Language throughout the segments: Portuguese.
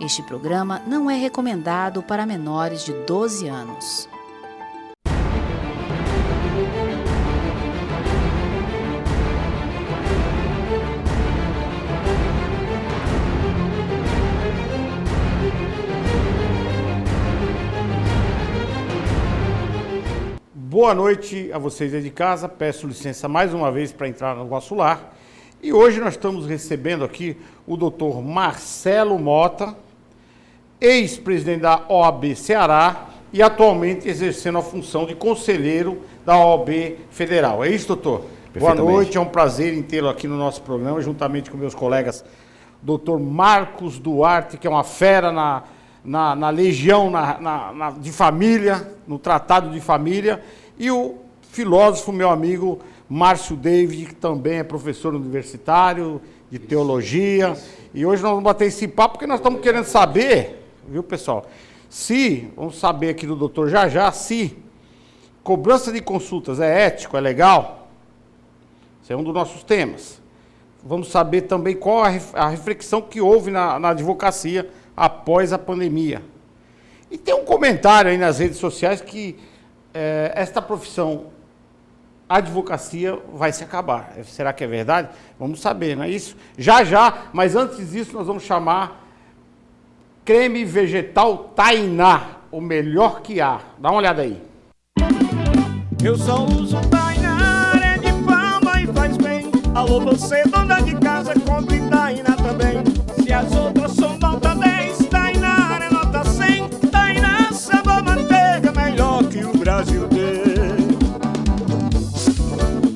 Este programa não é recomendado para menores de 12 anos. Boa noite a vocês aí de casa, peço licença mais uma vez para entrar no nosso lar. E hoje nós estamos recebendo aqui o Dr. Marcelo Mota, ex-presidente da OAB Ceará e atualmente exercendo a função de conselheiro da OAB Federal. É isso, doutor? Boa noite, é um prazer em tê-lo aqui no nosso programa, juntamente com meus colegas, Dr. Marcos Duarte, que é uma fera na legião de família, no tratado de família, e o filósofo, meu amigo, Márcio David, que também é professor universitário de teologia. E hoje nós vamos bater esse papo porque nós estamos querendo saber, viu, pessoal, vamos saber aqui do doutor já, se cobrança de consultas é ético, é legal. Esse é um dos nossos temas. Vamos saber também qual a reflexão que houve na advocacia após a pandemia. E tem um comentário aí nas redes sociais que esta profissão, a advocacia, vai se acabar. Será que é verdade? Vamos saber, não é isso? Já, mas antes disso nós vamos chamar creme vegetal Tainá, o melhor que há. Dá uma olhada aí. Eu só uso Tainá, é de fama e faz bem. Alô, você, dona de casa, compre Tainá também. Se as outras são nota 10, Tainá é nota 100. Tainá, sabor manteiga, melhor que o Brasil tem.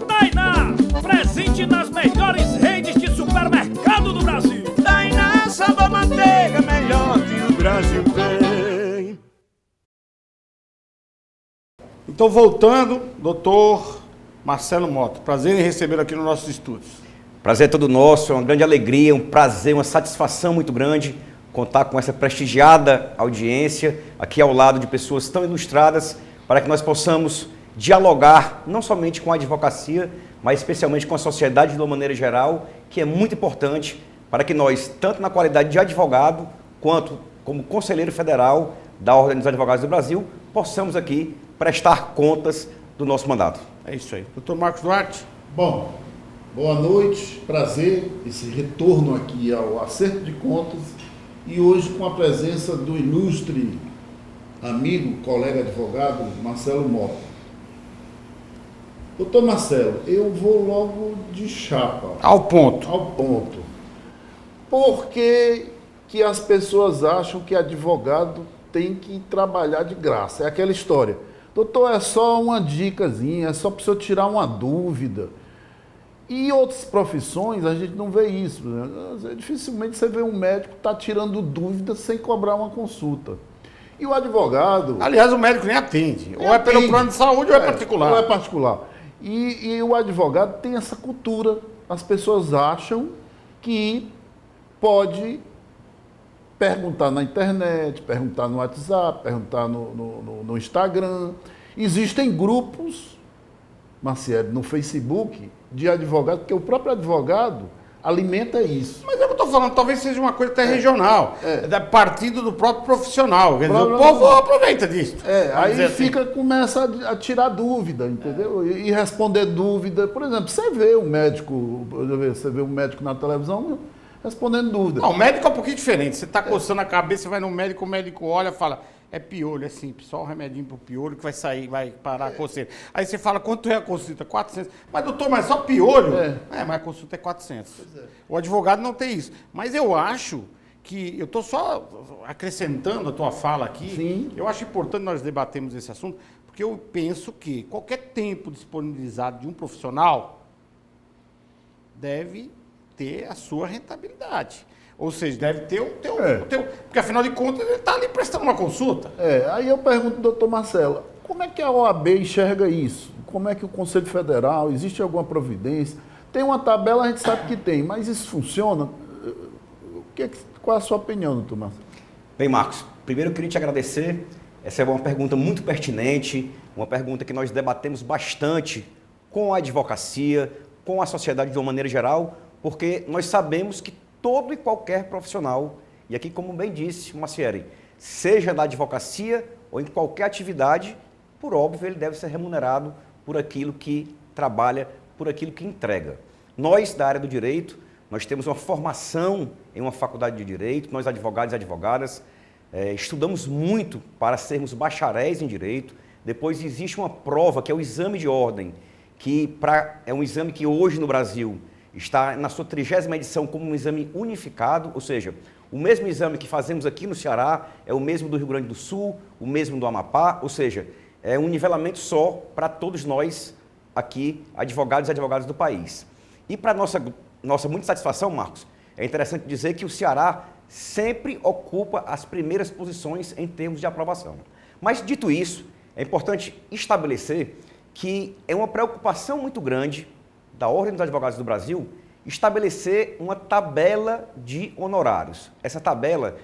Tainá, presente nas melhores redes de supermercado do Brasil. Tainá, sabor manteiga, melhor que o Brasil tem. Então, voltando, doutor Marcelo Mota, prazer em recebê-lo aqui nos nossos estúdios. Prazer é todo nosso, é uma grande alegria, um prazer, uma satisfação muito grande contar com essa prestigiada audiência aqui ao lado de pessoas tão ilustradas para que nós possamos dialogar não somente com a advocacia, mas especialmente com a sociedade de uma maneira geral, que é muito importante para que nós, tanto na qualidade de advogado, quanto como conselheiro federal da Ordem dos Advogados do Brasil, possamos aqui prestar contas do nosso mandato. É isso aí. Doutor Marcos Duarte. Bom, boa noite, prazer, esse retorno aqui ao Acerto de Contas e hoje com a presença do ilustre amigo, colega advogado, Marcelo Mota. Doutor Marcelo, eu vou logo de chapa. Ao ponto. Ao ponto. Por que as pessoas acham que advogado tem que trabalhar de graça? É aquela história. Doutor, é só uma dicasinha, é só para o senhor tirar uma dúvida. E outras profissões, a gente não vê isso. Né? Dificilmente você vê um médico estar tirando dúvidas sem cobrar uma consulta. E o advogado... Aliás, o médico nem atende. Ou é pelo plano de saúde ou é particular. Ou é particular. E o advogado tem essa cultura. As pessoas acham que pode perguntar na internet, perguntar no WhatsApp, perguntar no Instagram. Existem grupos, Marcelo, no Facebook, de advogado, porque o próprio advogado alimenta isso. Mas eu estou falando, talvez seja uma coisa até regional, partido do próprio profissional. Quer dizer, o povo aproveita disso. Aí começa a tirar dúvida, entendeu? E responder dúvida. Por exemplo, você vê um médico na televisão respondendo dúvida. Não, o médico é um pouquinho diferente. Você está coçando a cabeça, você vai no médico, o médico olha e fala, é piolho, é simples, só um remedinho pro piolho que vai sair, vai parar a coceira. Aí você fala, quanto é a consulta? 400. Mas doutor, mas só piolho? Mas a consulta é 400. O advogado não tem isso. Mas eu acho que, eu estou só acrescentando a tua fala aqui, Sim. Eu acho importante nós debatermos esse assunto, porque eu penso que qualquer tempo disponibilizado de um profissional deve ter a sua rentabilidade. Ou seja, deve ter o teu... Porque, afinal de contas, ele está ali prestando uma consulta. Aí eu pergunto, doutor Marcelo, como é que a OAB enxerga isso? Como é que o Conselho Federal, existe alguma providência? Tem uma tabela, a gente sabe que tem, mas isso funciona? Qual é a sua opinião, doutor Marcelo? Bem, Marcos, primeiro eu queria te agradecer. Essa é uma pergunta muito pertinente, uma pergunta que nós debatemos bastante com a advocacia, com a sociedade de uma maneira geral, porque nós sabemos que todo e qualquer profissional E aqui, como bem disse Macieri, seja na advocacia ou em qualquer atividade, por óbvio, ele deve ser remunerado por aquilo que trabalha, por aquilo que entrega. Nós, da área do direito, nós temos uma formação em uma faculdade de direito, nós advogados e advogadas, estudamos muito para sermos bacharéis em direito. Depois existe uma prova, que é o exame de ordem, que é um exame que hoje no Brasil está na sua 30ª edição como um exame unificado, ou seja, o mesmo exame que fazemos aqui no Ceará é o mesmo do Rio Grande do Sul, o mesmo do Amapá, ou seja, é um nivelamento só para todos nós aqui, advogados e advogadas do país. E para nossa muita satisfação, Marcos, é interessante dizer que o Ceará sempre ocupa as primeiras posições em termos de aprovação. Mas, dito isso, é importante estabelecer que é uma preocupação muito grande da Ordem dos Advogados do Brasil estabelecer uma tabela de honorários. Essa tabela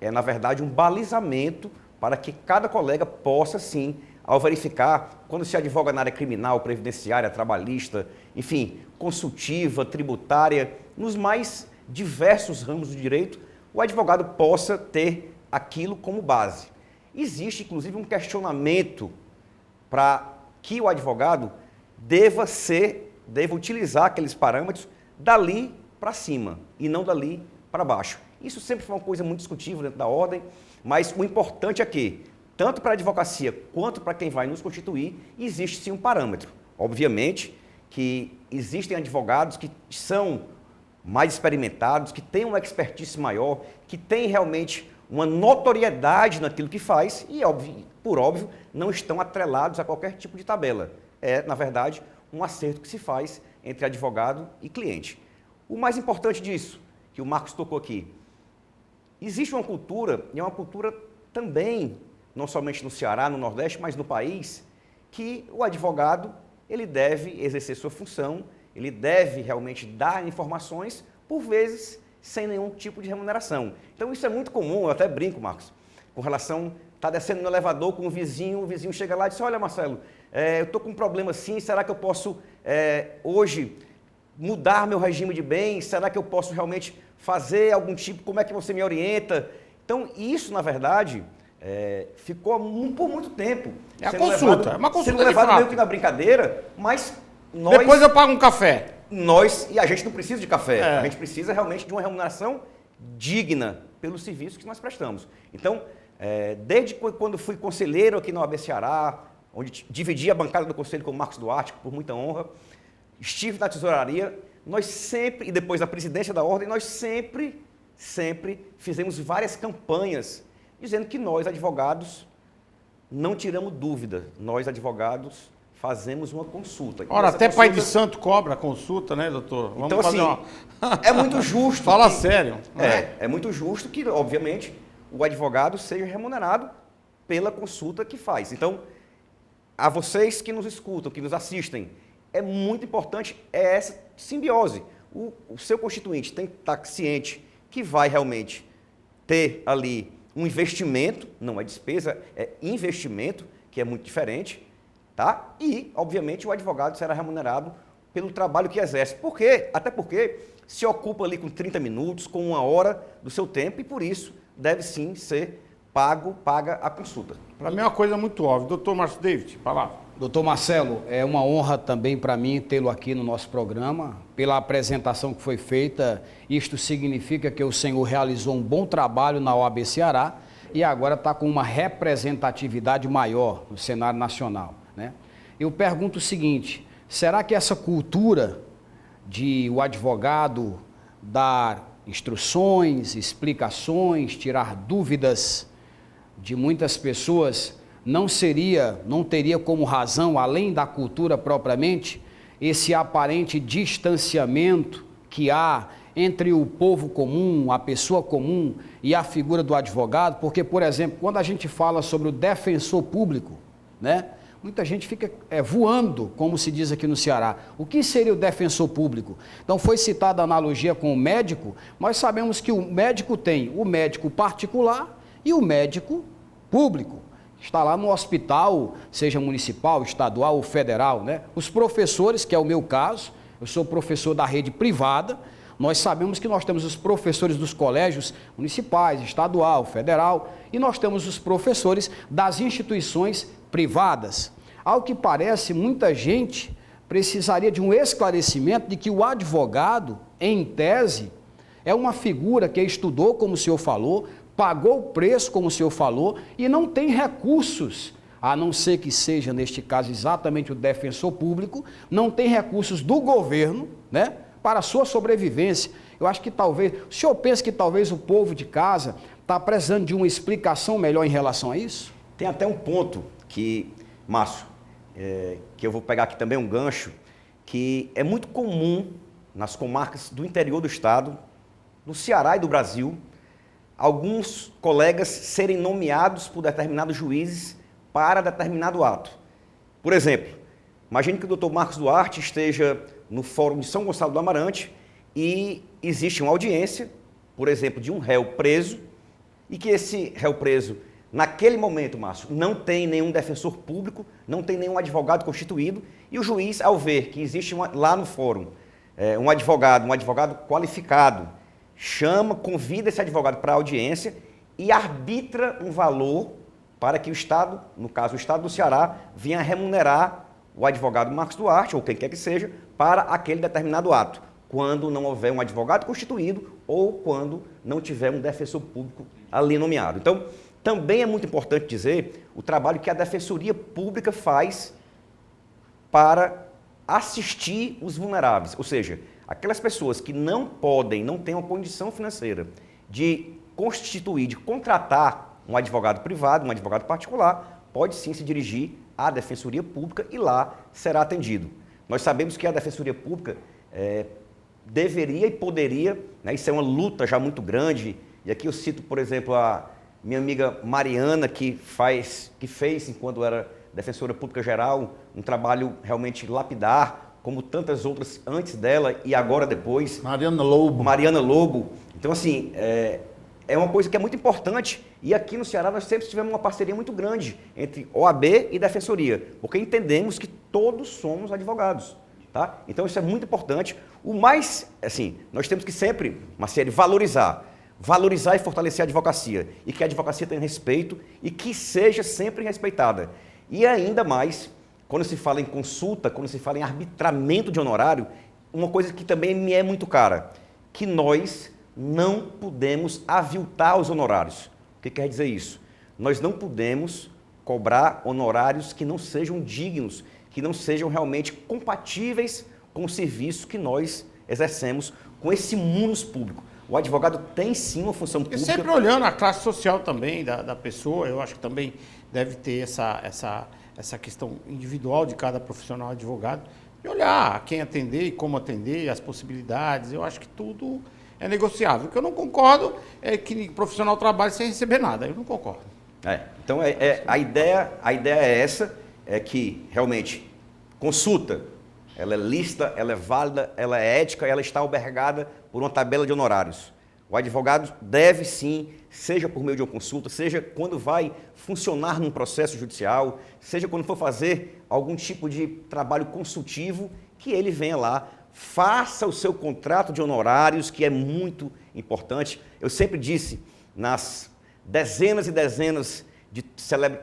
é, na verdade, um balizamento para que cada colega possa, sim, ao verificar, quando se advoga na área criminal, previdenciária, trabalhista, enfim, consultiva, tributária, nos mais diversos ramos do direito, o advogado possa ter aquilo como base. Existe, inclusive, um questionamento para que o advogado deva utilizar aqueles parâmetros dali para cima e não dali para baixo. Isso sempre foi uma coisa muito discutível dentro da ordem, mas o importante é que, tanto para a advocacia quanto para quem vai nos constituir, existe sim um parâmetro. Obviamente que existem advogados que são mais experimentados, que têm uma expertise maior, que têm realmente uma notoriedade naquilo que faz e, por óbvio, não estão atrelados a qualquer tipo de tabela. É, na verdade, um acerto que se faz entre advogado e cliente. O mais importante disso, que o Marcos tocou aqui, existe uma cultura, e é uma cultura também, não somente no Ceará, no Nordeste, mas no país, que o advogado ele deve exercer sua função, ele deve realmente dar informações, por vezes, sem nenhum tipo de remuneração. Então, isso é muito comum, eu até brinco, Marcos, com relação, está descendo no elevador com o vizinho chega lá e diz, olha, Marcelo, eu estou com um problema assim, será que eu posso, hoje, mudar meu regime de bens? Será que eu posso realmente fazer algum tipo, como é que você me orienta? Então, isso, na verdade, ficou por muito tempo. É a consulta, é uma consulta sendo levado meio que na brincadeira, mas nós... Depois eu pago um café. E a gente não precisa de café, a gente precisa realmente de uma remuneração digna pelo serviço que nós prestamos. Então, desde quando fui conselheiro aqui na OAB Ceará, onde dividi a bancada do conselho com o Marcos Duarte, por muita honra, estive na tesouraria, nós sempre, e depois da presidência da ordem, nós sempre fizemos várias campanhas dizendo que nós, advogados, não tiramos dúvida, nós, advogados, fazemos uma consulta. Ora, até pai de santo cobra a consulta, né, doutor? Vamos então, fazer assim, é muito justo. Fala sério. É muito justo que, obviamente, o advogado seja remunerado pela consulta que faz. Então, a vocês que nos escutam, que nos assistem, é muito importante essa simbiose. O seu constituinte tem que estar ciente que vai realmente ter ali um investimento, não é despesa, é investimento, que é muito diferente, tá? E, obviamente, o advogado será remunerado pelo trabalho que exerce. Por quê? Até porque se ocupa ali com 30 minutos, com 1 hora do seu tempo e, por isso, deve sim ser paga a consulta. Para mim é uma coisa muito óbvia. Doutor Márcio David, palavra. Doutor Marcelo, é uma honra também para mim tê-lo aqui no nosso programa, pela apresentação que foi feita. Isto significa que o senhor realizou um bom trabalho na OAB Ceará e agora está com uma representatividade maior no cenário nacional, né? Eu pergunto o seguinte, será que essa cultura de o advogado dar instruções, explicações, tirar dúvidas de muitas pessoas não teria como razão, além da cultura propriamente, esse aparente distanciamento que há entre o povo comum, a pessoa comum e a figura do advogado? Porque, por exemplo, quando a gente fala sobre o defensor público, né, muita gente fica voando, como se diz aqui no Ceará. O que seria o defensor público? Então, foi citada a analogia com o médico. Nós sabemos que o médico tem o médico particular e o médico público. Está lá no hospital, seja municipal, estadual ou federal, né? Os professores, que é o meu caso, eu sou professor da rede privada, Nós sabemos que nós temos os professores dos colégios municipais, estadual, federal, e nós temos os professores das instituições privadas. Ao que parece, muita gente precisaria de um esclarecimento de que o advogado, em tese, é uma figura que estudou, como o senhor falou, pagou o preço, como o senhor falou, e não tem recursos, a não ser que seja, neste caso, exatamente o defensor público, não tem recursos do governo, né, para a sua sobrevivência. Eu acho que talvez, o senhor pensa que talvez o povo de casa está precisando de uma explicação melhor em relação a isso? Tem até um ponto que, Márcio, que eu vou pegar aqui também um gancho, que é muito comum nas comarcas do interior do estado, no Ceará e do Brasil, alguns colegas serem nomeados por determinados juízes para determinado ato. Por exemplo, imagine que o Dr. Marcos Duarte esteja no Fórum de São Gonçalo do Amarante e existe uma audiência, por exemplo, de um réu preso, e que esse réu preso, naquele momento, Márcio, não tem nenhum defensor público, não tem nenhum advogado constituído, e o juiz, ao ver que existe lá no fórum um advogado qualificado, convida esse advogado para a audiência e arbitra um valor para que o Estado, no caso o Estado do Ceará, venha remunerar o advogado Marcos Duarte, ou quem quer que seja, para aquele determinado ato, quando não houver um advogado constituído ou quando não tiver um defensor público ali nomeado. Então, também é muito importante dizer o trabalho que a Defensoria Pública faz para assistir os vulneráveis, ou seja, aquelas pessoas que não podem, não têm uma condição financeira de constituir, de contratar um advogado privado, um advogado particular, pode sim se dirigir à Defensoria Pública e lá será atendido. Nós sabemos que a Defensoria Pública deveria e poderia, né, isso é uma luta já muito grande, e aqui eu cito, por exemplo, a minha amiga Mariana, que fez, enquanto era Defensora Pública Geral, um trabalho realmente lapidar, como tantas outras antes dela e agora depois. Mariana Lobo. Então, assim, é uma coisa que é muito importante, e aqui no Ceará nós sempre tivemos uma parceria muito grande entre OAB e Defensoria, porque entendemos que todos somos advogados, tá? Então isso é muito importante. O mais, assim, nós temos que sempre, Marcelo, valorizar e fortalecer a advocacia, e que a advocacia tenha respeito e que seja sempre respeitada. E ainda mais, quando se fala em consulta, quando se fala em arbitramento de honorário, uma coisa que também me é muito cara, que nós não podemos aviltar os honorários. O que quer dizer isso? Nós não podemos cobrar honorários que não sejam dignos, que não sejam realmente compatíveis com o serviço que nós exercemos com esse munus público. O advogado tem sim uma função pública. E sempre olhando a classe social também da pessoa, eu acho que também deve ter essa questão individual de cada profissional advogado, de olhar a quem atender e como atender, as possibilidades. Eu acho que tudo é negociável. O que eu não concordo é que o profissional trabalhe sem receber nada. Eu não concordo. Então, a ideia é essa, é que realmente consulta, ela é lícita, ela é válida, ela é ética, ela está albergada por uma tabela de honorários. O advogado deve sim, seja por meio de uma consulta, seja quando vai funcionar num processo judicial, seja quando for fazer algum tipo de trabalho consultivo, que ele venha lá, faça o seu contrato de honorários, que é muito importante. Eu sempre disse, nas dezenas e dezenas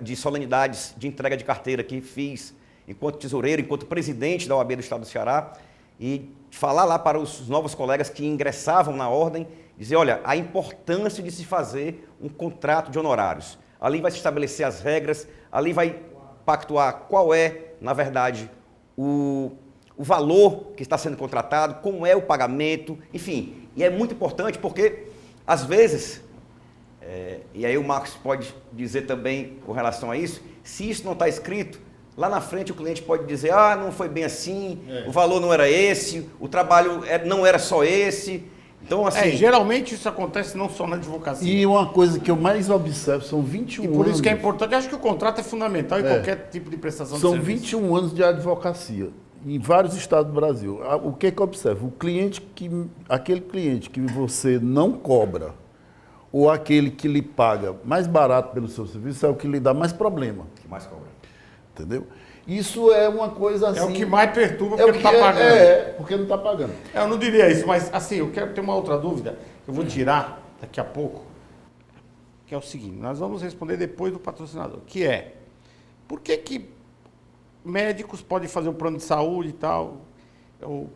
de solenidades de entrega de carteira que fiz enquanto tesoureiro, enquanto presidente da OAB do Estado do Ceará, e falar lá para os novos colegas que ingressavam na ordem, dizer, olha, a importância de se fazer um contrato de honorários. Ali vai se estabelecer as regras, ali vai pactuar qual é, na verdade, o valor que está sendo contratado, como é o pagamento, enfim. E é muito importante porque, às vezes, e aí o Marcos pode dizer também com relação a isso, se isso não está escrito, lá na frente o cliente pode dizer, não foi bem assim, o valor não era esse, o trabalho não era só esse. Então, assim... geralmente isso acontece não só na advocacia. E uma coisa que eu mais observo, são 21 anos... E por isso que é importante, eu acho que o contrato é fundamental em qualquer tipo de prestação de serviço. São 21 anos de advocacia, em vários estados do Brasil. O que eu observo? Aquele cliente que você não cobra, ou aquele que lhe paga mais barato pelo seu serviço, é o que lhe dá mais problema. Que mais cobra. Entendeu? Isso é uma coisa assim... É o que mais perturba é porque o não que está pagando. porque não está pagando. Eu não diria isso, mas assim, eu quero ter uma outra dúvida, que eu vou tirar daqui a pouco, que é o seguinte, nós vamos responder depois do patrocinador, que é, por que médicos podem fazer um plano de saúde e tal, ou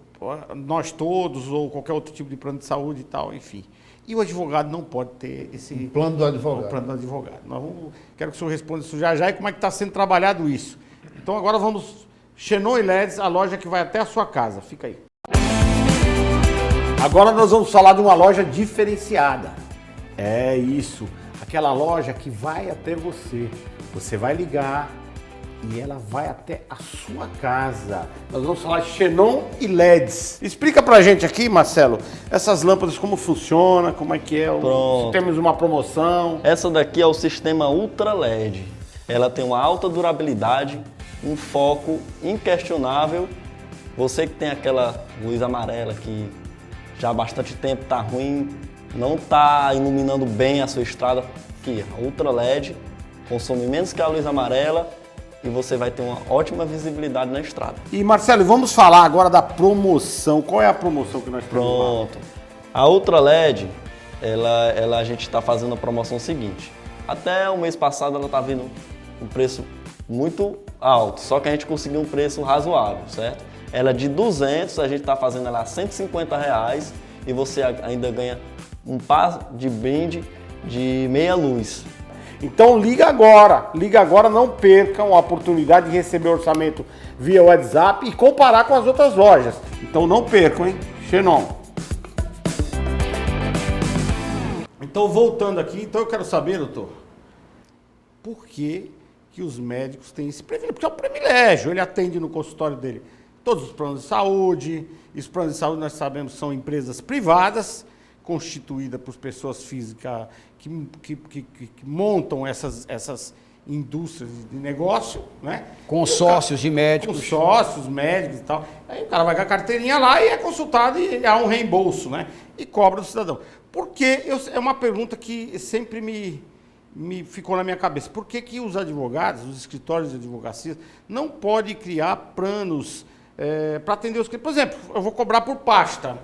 nós todos, ou qualquer outro tipo de plano de saúde e tal, enfim. E o advogado não pode ter esse... O plano do advogado. O plano do advogado. Quero que o senhor responda isso já e como é que está sendo trabalhado isso. Então agora vamos... Xenon e LEDs, a loja que vai até a sua casa. Fica aí. Agora nós vamos falar de uma loja diferenciada. É isso. Aquela loja que vai até você. Você vai ligar e ela vai até a sua casa. Nós vamos falar de Xenon e LEDs. Explica pra gente aqui, Marcelo, essas lâmpadas como funciona, como é que é, se temos uma promoção. Essa daqui é o sistema Ultra LED. Ela tem uma alta durabilidade, um foco inquestionável. Você que tem aquela luz amarela que já há bastante tempo está ruim, não está iluminando bem a sua estrada, aqui, a Ultra LED consome menos que a luz amarela e você vai ter uma ótima visibilidade na estrada. E Marcelo, vamos falar agora da promoção. Qual é a promoção que nós temos? Pronto. A Ultra LED, a gente está fazendo a promoção seguinte. Até o mês passado ela está vindo um preço muito alto, só que a gente conseguiu um preço razoável, certo? Ela é de 200, a gente está fazendo ela a R$150 e você ainda ganha um par de brinde de meia luz. Então liga agora, não percam a oportunidade de receber orçamento via WhatsApp e comparar com as outras lojas. Então não percam, hein? Xenon. Então voltando aqui, eu quero saber, doutor, por que os médicos têm esse privilégio? Porque é um privilégio, ele atende no consultório dele todos os planos de saúde, e os planos de saúde nós sabemos são empresas privadas, constituídas por pessoas físicas que montam essas indústrias de negócio, né? Consórcios de médicos. Consórcios, médicos e tal. Aí o cara vai com a carteirinha lá e é consultado e há um reembolso, né? E cobra do cidadão. Porque é uma pergunta que sempre me ficou na minha cabeça. Por que os advogados, os escritórios de advocacia, não podem criar planos para atender os clientes? Por exemplo, eu vou cobrar por pasta.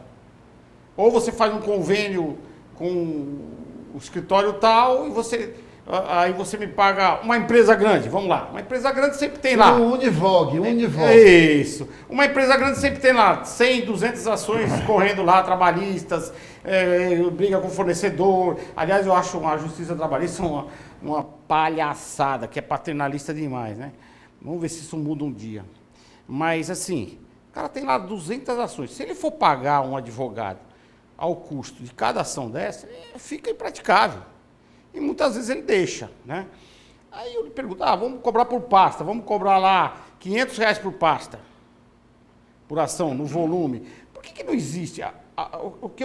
Ou você faz um convênio com o escritório tal e aí você me paga uma empresa grande, vamos lá. Uma empresa grande sempre tem lá. Univogue. Isso. Uma empresa grande sempre tem lá 100, 200 ações correndo lá, trabalhistas, briga com fornecedor. Aliás, eu acho a justiça trabalhista uma palhaçada, que é paternalista demais, né? Vamos ver se isso muda um dia. Mas assim, o cara tem lá 200 ações. Se ele for pagar um advogado ao custo de cada ação dessa, fica impraticável. E muitas vezes ele deixa, né? Aí eu lhe pergunto, vamos cobrar por pasta, vamos cobrar lá R$500 por pasta, por ação, no volume. Por que não existe? O que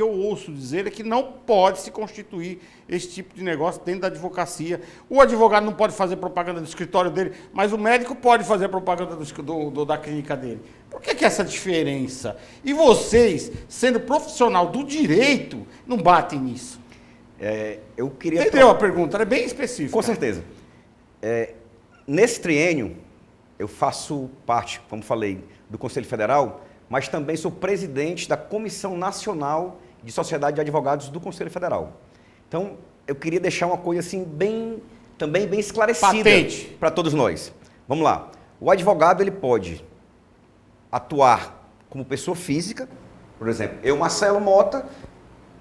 eu ouço dizer é que não pode se constituir esse tipo de negócio dentro da advocacia. O advogado não pode fazer propaganda do escritório dele, mas o médico pode fazer propaganda da clínica dele. Por que essa diferença? E vocês, sendo profissional do direito, não batem nisso? Eu queria... Entendeu a pergunta? Ela é bem específica. Com certeza. Nesse triênio, eu faço parte, como falei, do Conselho Federal, mas também sou presidente da Comissão Nacional de Sociedade de Advogados do Conselho Federal. Então, eu queria deixar uma coisa assim também bem esclarecida para todos nós. Vamos lá. O advogado ele pode atuar como pessoa física, por exemplo, eu, Marcelo Mota,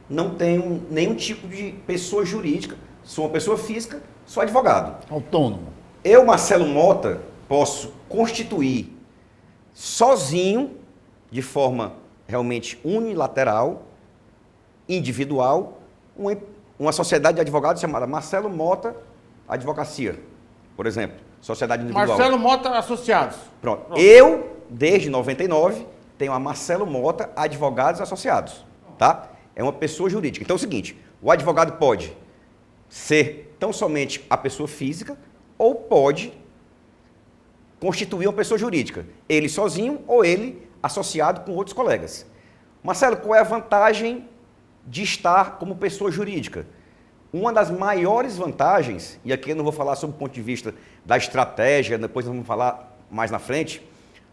não tenho nenhum tipo de pessoa jurídica, sou uma pessoa física, sou advogado. Autônomo. Eu, Marcelo Mota, posso constituir sozinho, de forma realmente unilateral, individual, uma sociedade de advogados chamada Marcelo Mota Advocacia, por exemplo, sociedade individual. Marcelo Mota Associados. Pronto. Eu, desde 99, tenho a Marcelo Mota Advogados Associados, tá? É uma pessoa jurídica. Então é o seguinte, o advogado pode ser tão somente a pessoa física ou pode constituir uma pessoa jurídica, ele sozinho ou ele associado com outros colegas. Marcelo, qual é a vantagem de estar como pessoa jurídica? uma das maiores vantagens, e aqui eu não vou falar sobre o ponto de vista da estratégia, depois nós vamos falar mais na frente,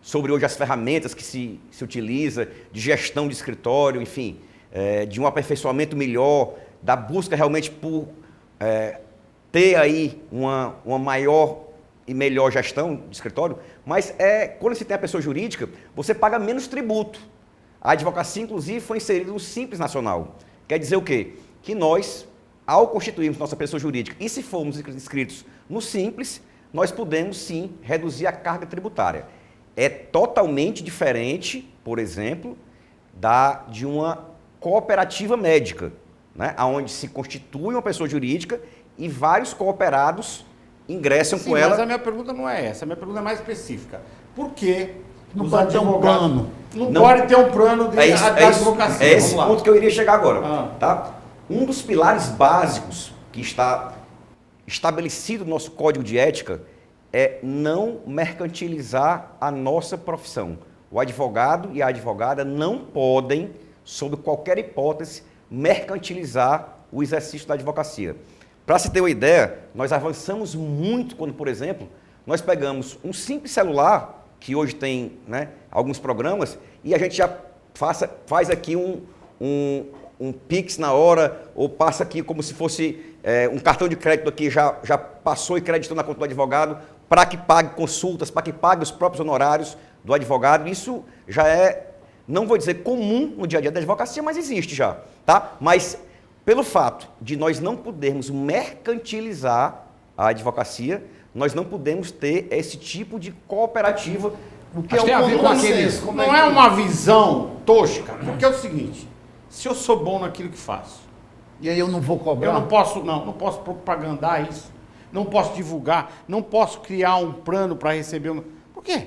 sobre hoje as ferramentas que se utiliza, de gestão de escritório, enfim, de um aperfeiçoamento melhor, da busca realmente por ter aí uma maior e melhor gestão de escritório, mas quando você tem a pessoa jurídica, você paga menos tributo. A advocacia, inclusive, foi inserida no Simples Nacional. Quer dizer o quê? Que nós, ao constituirmos nossa pessoa jurídica, e se formos inscritos no Simples, nós podemos, sim, reduzir a carga tributária. É totalmente diferente, por exemplo, de uma cooperativa médica, né? Onde se constitui uma pessoa jurídica e vários cooperados ingressam com ela. Mas a minha pergunta não é essa, a minha pergunta é mais específica. Por que Não os pode ter um advogados plano? não pode ter um plano da advocacia? É esse ponto que eu iria chegar agora. Ah. Tá? Um dos pilares básicos que está estabelecido no nosso Código de Ética é não mercantilizar a nossa profissão. O advogado e a advogada não podem, sob qualquer hipótese, mercantilizar o exercício da advocacia. Para se ter uma ideia, nós avançamos muito quando, por exemplo, nós pegamos um simples celular, que hoje tem, né, alguns programas, e a gente já faz aqui um Pix na hora, ou passa aqui como se fosse um cartão de crédito aqui, já passou e creditou na conta do advogado, para que pague consultas, para que pague os próprios honorários do advogado. Isso já não vou dizer comum no dia a dia da advocacia, mas existe já, tá? Mas pelo fato de nós não podermos mercantilizar a advocacia, nós não podemos ter esse tipo de cooperativa. O que Mas tem a ver com aqueles... Não é uma visão tosca, porque é o seguinte, se eu sou bom naquilo que faço, E aí eu não vou cobrar? eu não posso propagandar isso, não posso divulgar, não posso criar um plano para receber uma... Por quê?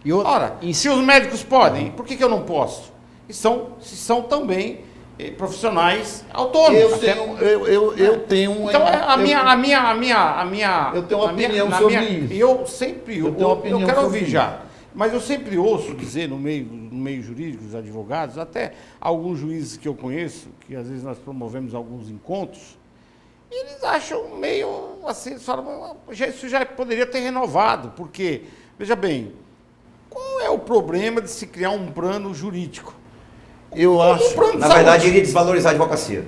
E outra, Ora, se os médicos podem, por que eu não posso? E são também profissionais autônomos. Eu tenho Então, eu tenho uma opinião sobre isso. Eu sempre Eu tenho uma opinião quero sobre ouvir isso. já, mas eu sempre ouço dizer no meio jurídico, dos advogados, até alguns juízes que eu conheço, que às vezes nós promovemos alguns encontros, e eles acham meio assim, eles falam, isso já poderia ter renovado, porque, veja bem, qual é o problema de se criar um plano jurídico? Eu acho. Na verdade, iria desvalorizar a advocacia.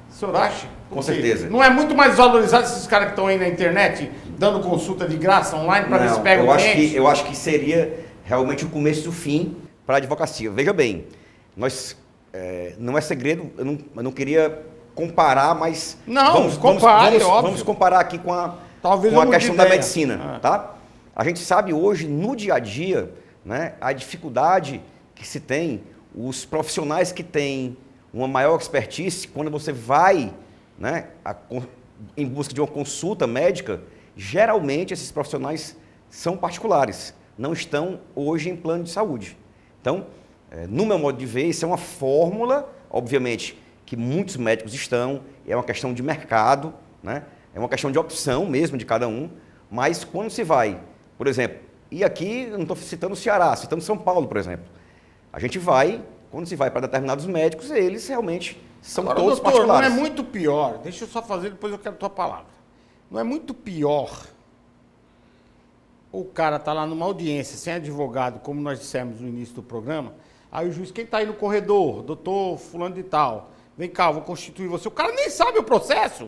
O senhor acha? Com Porque certeza. não é muito mais valorizado esses caras que estão aí na internet dando consulta de graça online para ver se pega o cliente? Eu acho que seria realmente o começo do fim para a advocacia. Veja bem, não é segredo, eu não queria comparar, mas Não, vamos comparar aqui com a questão da medicina. Tá? A gente sabe hoje, no dia a dia, né, a dificuldade que se tem, os profissionais que têm uma maior expertise, quando você vai, né, em busca de uma consulta médica, geralmente esses profissionais são particulares, não estão hoje em plano de saúde. Então, no meu modo de ver, isso é uma fórmula, obviamente, que muitos médicos estão, é uma questão de mercado, né, é uma questão de opção mesmo de cada um, mas quando se vai, por exemplo, e aqui eu não estou citando o Ceará, citando São Paulo, por exemplo, a gente vai, quando se vai para determinados médicos, eles realmente são Agora, todos doutor, particulares. não é muito pior, deixa eu só fazer, depois eu quero a tua palavra. Não é muito pior o cara tá lá numa audiência, sem advogado, como nós dissemos no início do programa, aí o juiz, quem está aí no corredor, doutor fulano de tal, vem cá, eu vou constituir você. O cara nem sabe o processo.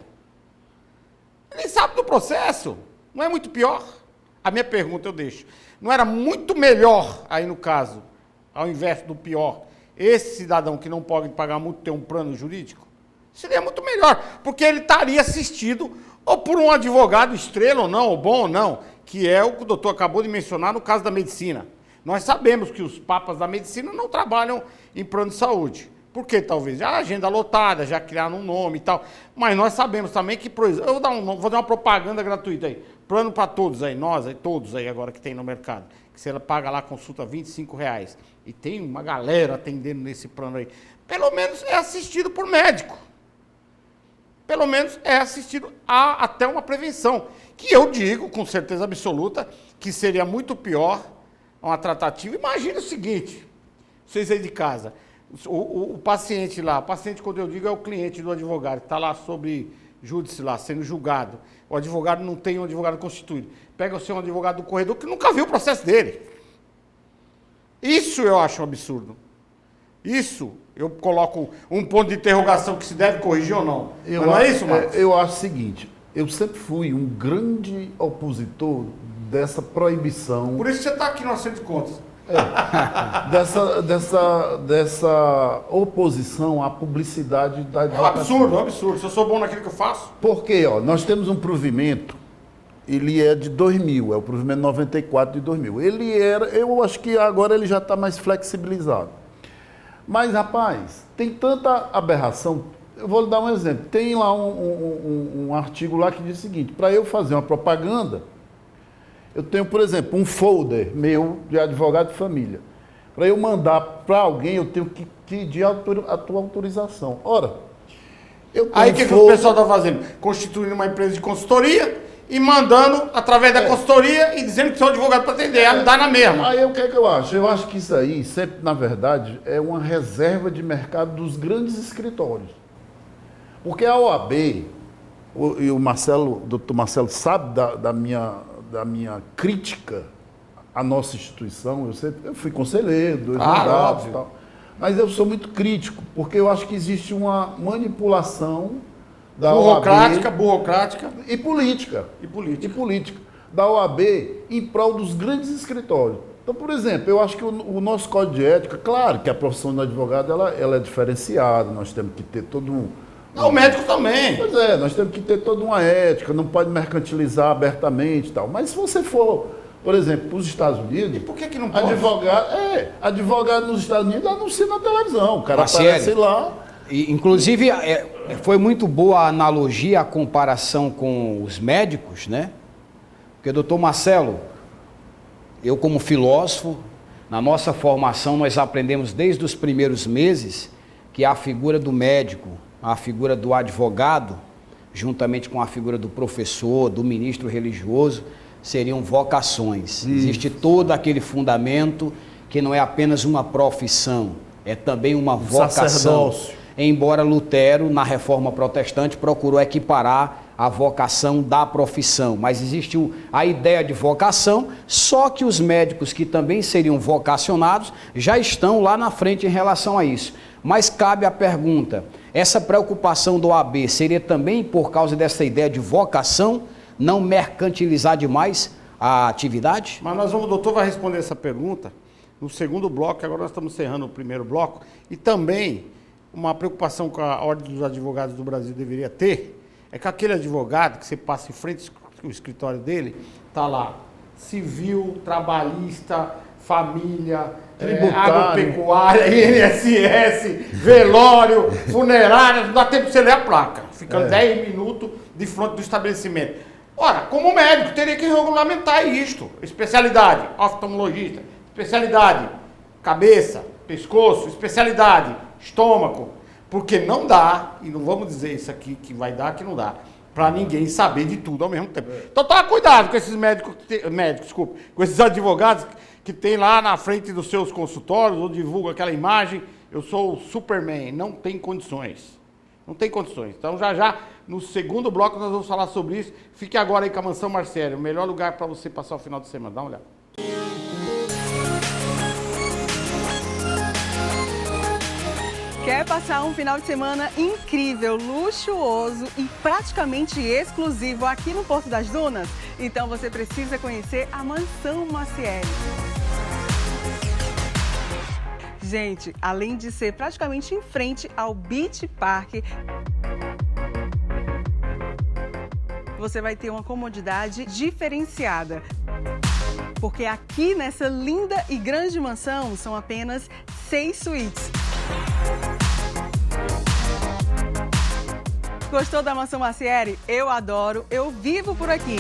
Ele nem sabe do processo. Não é muito pior? A minha pergunta eu deixo. Não era muito melhor, aí no caso, ao invés do pior, esse cidadão que não pode pagar muito ter um plano jurídico? Seria muito melhor, porque ele estaria assistido ou por um advogado estrela ou não, ou bom ou não, que é o que o doutor acabou de mencionar no caso da medicina. Nós sabemos que os papas da medicina não trabalham em plano de saúde. Por quê, talvez? Já a agenda lotada, já criaram um nome e tal. Mas nós sabemos também que, por exemplo, vou fazer uma propaganda gratuita aí. Plano para todos aí, nós aí, todos aí agora que tem no mercado. Que você paga lá a consulta R$25. E tem uma galera atendendo nesse plano aí. Pelo menos é assistido por médico. Pelo menos é assistido a até uma prevenção. Que eu digo, com certeza absoluta, que seria muito pior uma tratativa. Imagina o seguinte, vocês aí de casa, o paciente lá, o paciente, quando eu digo, é o cliente do advogado, que está lá sob júdice lá, sendo julgado, o advogado não tem um advogado constituído, pega você um advogado do corredor que nunca viu o processo dele. Isso eu acho um absurdo. Isso eu coloco um ponto de interrogação que se deve corrigir ou não. Mas não é isso, Marcos? Eu acho o seguinte, eu sempre fui um grande opositor dessa proibição. Por isso você está aqui no Acerto de Contas. Dessa oposição à publicidade da É um absurdo. Se eu sou bom naquilo que eu faço. Porque, nós temos um provimento, ele é de 2000, é o provimento 94 de 2000. Eu acho que agora ele já está mais flexibilizado. Mas, rapaz, tem tanta aberração. Eu vou lhe dar um exemplo. Tem lá um artigo lá que diz o seguinte, para eu fazer uma propaganda, eu tenho, por exemplo, um folder meu de advogado de família. Para eu mandar para alguém, eu tenho que pedir a tua autorização. Ora, eu tenho aí o que o pessoal está fazendo? Constituindo uma empresa de consultoria e mandando através da consultoria e dizendo que sou advogado para atender. Dá na mesma. Aí o que é que eu acho? Eu acho que isso aí, sempre, na verdade, é uma reserva de mercado dos grandes escritórios. Porque a OAB, e o doutor Marcelo sabe da minha crítica à nossa instituição, eu fui conselheiro, 2 mandatos e tal, mas eu sou muito crítico, porque eu acho que existe uma manipulação da burocrática e política da OAB em prol dos grandes escritórios. Então, por exemplo, eu acho que o nosso código de ética, claro que a profissão do advogado ela é diferenciada, nós temos que ter todo um... O médico também. Pois é, nós temos que ter toda uma ética, não pode mercantilizar abertamente e tal. Mas se você for, por exemplo, para os Estados Unidos... E por que não pode? Advogado nos Estados Unidos anuncia na televisão. O cara Marcelo, aparece lá... Inclusive, foi muito boa a analogia, a comparação com os médicos, né? Porque, doutor Marcelo, eu como filósofo, na nossa formação nós aprendemos desde os primeiros meses que a figura do médico, a figura do advogado, juntamente com a figura do professor, do ministro religioso, seriam vocações. Existe todo aquele fundamento que não é apenas uma profissão, é também uma vocação. Sacerdócio. Embora Lutero, na Reforma Protestante, procurou equiparar a vocação da profissão. Mas existe a ideia de vocação, só que os médicos que também seriam vocacionados já estão lá na frente em relação a isso. Mas cabe a pergunta, essa preocupação do OAB seria também por causa dessa ideia de vocação, não mercantilizar demais a atividade? Mas o doutor vai responder essa pergunta no segundo bloco, que agora nós estamos encerrando o primeiro bloco, e também uma preocupação que a Ordem dos Advogados do Brasil deveria ter, é que aquele advogado que você passa em frente ao escritório dele, está lá, civil, trabalhista, família, agropecuária, INSS, velório, funerária, não dá tempo de você ler a placa, ficando 10 minutos de frente do estabelecimento. Ora, como médico, teria que regulamentar isto. Especialidade, oftalmologista, especialidade, cabeça, pescoço, especialidade, estômago, porque não dá, e não vamos dizer isso aqui que vai dar, que não dá, para ninguém saber de tudo ao mesmo tempo. Então toma cuidado com esses com esses advogados que tem lá na frente dos seus consultórios, ou divulgam aquela imagem, eu sou o Superman, não tem condições. Não tem condições. Então já, no segundo bloco nós vamos falar sobre isso. Fique agora aí com a Mansão Marcelo, o melhor lugar para você passar o final de semana. Dá uma olhada. Quer passar um final de semana incrível, luxuoso e praticamente exclusivo aqui no Porto das Dunas? Então você precisa conhecer a Mansão Maciel. Gente, além de ser praticamente em frente ao Beach Park, você vai ter uma comodidade diferenciada. Porque aqui nessa linda e grande mansão são apenas 6 suítes. Gostou da Mansão Maciel? Eu adoro, eu vivo por aqui.